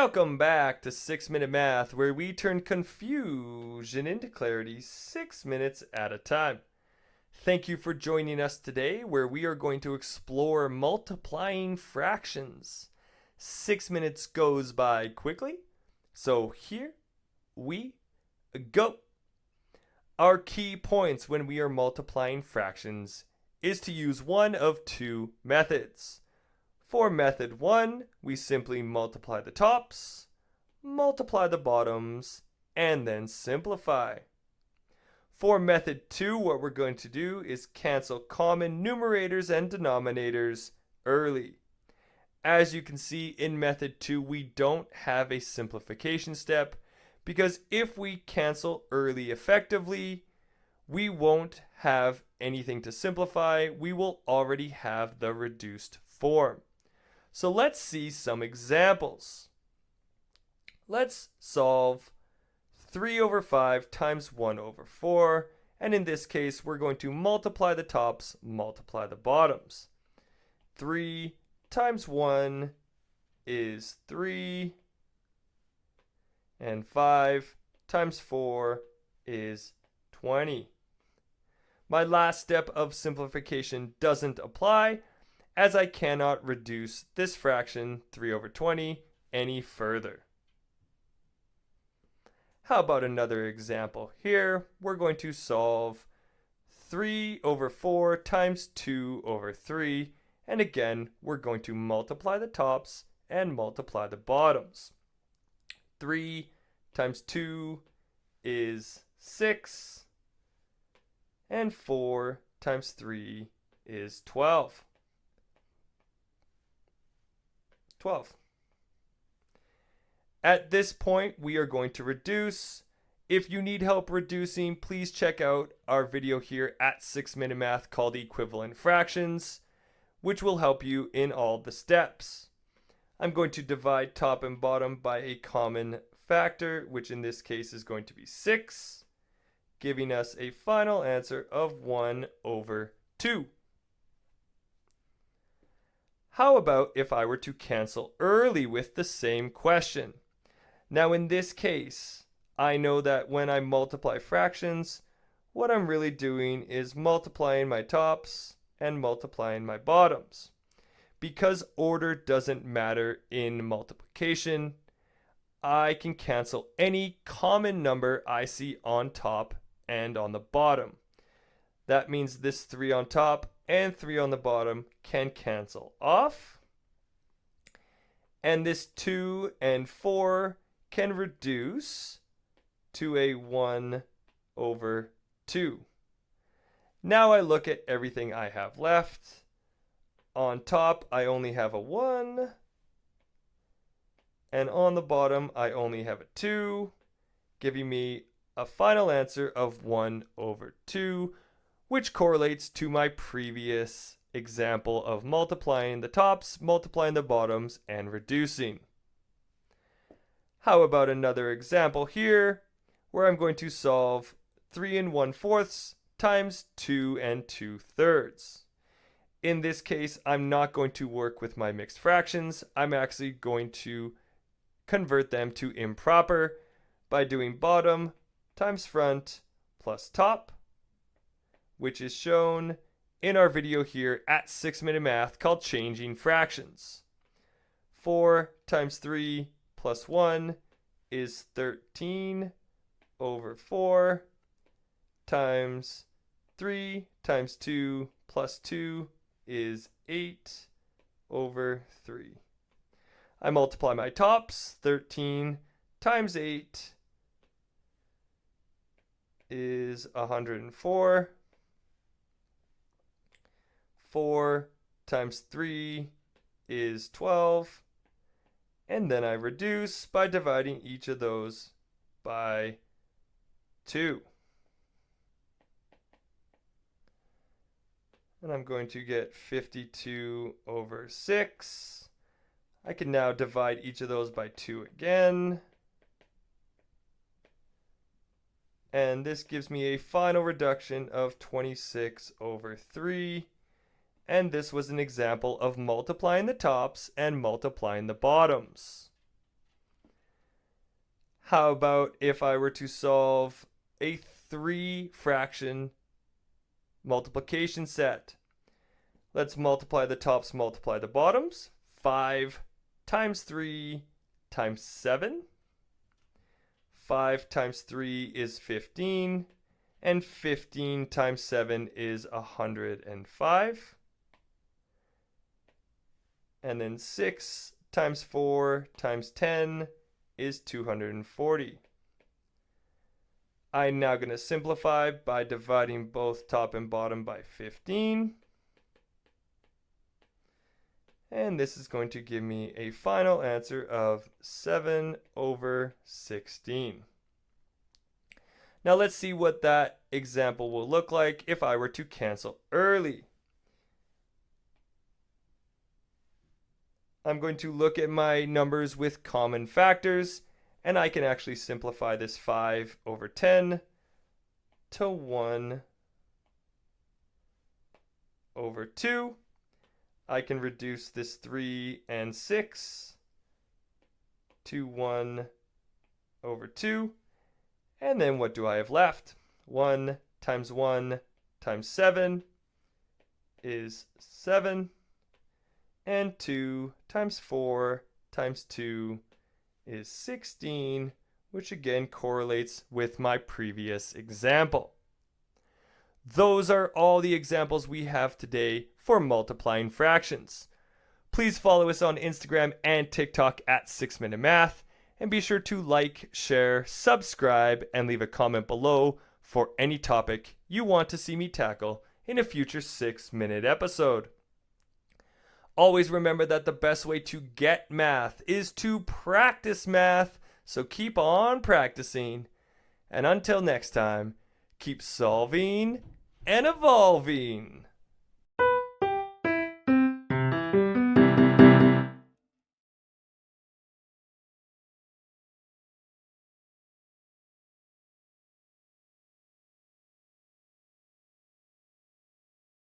Welcome back to 6-Minute Math, where we turn confusion into clarity 6 minutes at a time. Thank you for joining us today, where we are going to explore multiplying fractions. 6 minutes goes by quickly, so here we go. Our key points when we are multiplying fractions is to use one of two methods. For method 1, we simply multiply the tops, multiply the bottoms, and then simplify. For method 2, what we're going to do is cancel common numerators and denominators early. As you can see in method 2, we don't have a simplification step because if we cancel early effectively, we won't have anything to simplify. We will already have the reduced form. So let's see some examples. Let's solve 3 over 5 times 1 over 4. And in this case, we're going to multiply the tops, multiply the bottoms. 3 times 1 is 3. And 5 times 4 is 20. My last step of simplification doesn't apply, as I cannot reduce this fraction, 3 over 20, any further. How about another example here? We're going to solve 3 over 4 times 2 over 3. And again, we're going to multiply the tops and multiply the bottoms. 3 times 2 is 6. And 4 times 3 is 12. 12. At this point, we are going to reduce. If you need help reducing, please check out our video here at 6-Minute Math called Equivalent Fractions, which will help you in all the steps. I'm going to divide top and bottom by a common factor, which in this case is going to be 6, giving us a final answer of 1 over 2. How about if I were to cancel early with the same question? Now in this case, I know that when I multiply fractions, what I'm really doing is multiplying my tops and multiplying my bottoms. Because order doesn't matter in multiplication, I can cancel any common number I see on top and on the bottom. That means this 3 on top and 3 on the bottom can cancel off. And this 2 and 4 can reduce to a 1 over 2. Now I look at everything I have left. On top, I only have a 1. And on the bottom, I only have a 2, giving me a final answer of 1 over 2, which correlates to my previous example of multiplying the tops, multiplying the bottoms, and reducing. How about another example here, where I'm going to solve 3 1/4 times 2 2/3. In this case, I'm not going to work with my mixed fractions. I'm actually going to convert them to improper by doing bottom times front plus top, which is shown in our video here at 6-Minute Math called Changing Fractions. 4 times 3 plus 1 is 13 over 4 times 3 times 2 plus 2 is 8 over 3. I multiply my tops. 13 times 8 is 104. 4 times 3 is 12. And then I reduce by dividing each of those by 2. And I'm going to get 52 over 6. I can now divide each of those by 2 again. And this gives me a final reduction of 26 over 3. And this was an example of multiplying the tops and multiplying the bottoms. How about if I were to solve a 3 fraction multiplication set? Let's multiply the tops, multiply the bottoms. 5 times 3 times 7. 5 times 3 is 15. And 15 times 7 is 105. And then 6 times 4 times 10 is 240. I'm now going to simplify by dividing both top and bottom by 15. And this is going to give me a final answer of 7/16. Now let's see what that example will look like if I were to cancel early. I'm going to look at my numbers with common factors, and I can actually simplify this 5/10 to 1/2. I can reduce this 3 and 6 to 1/2. And then what do I have left? 1 times 1 times 7 is 7. And 2 times 4 times 2 is 16, which again correlates with my previous example. Those are all the examples we have today for multiplying fractions. Please follow us on Instagram and TikTok at 6 Minute Math, and be sure to like, share, subscribe, and leave a comment below for any topic you want to see me tackle in a future 6-minute episode. Always remember that the best way to get math is to practice math, so keep on practicing. And until next time, keep solving and evolving.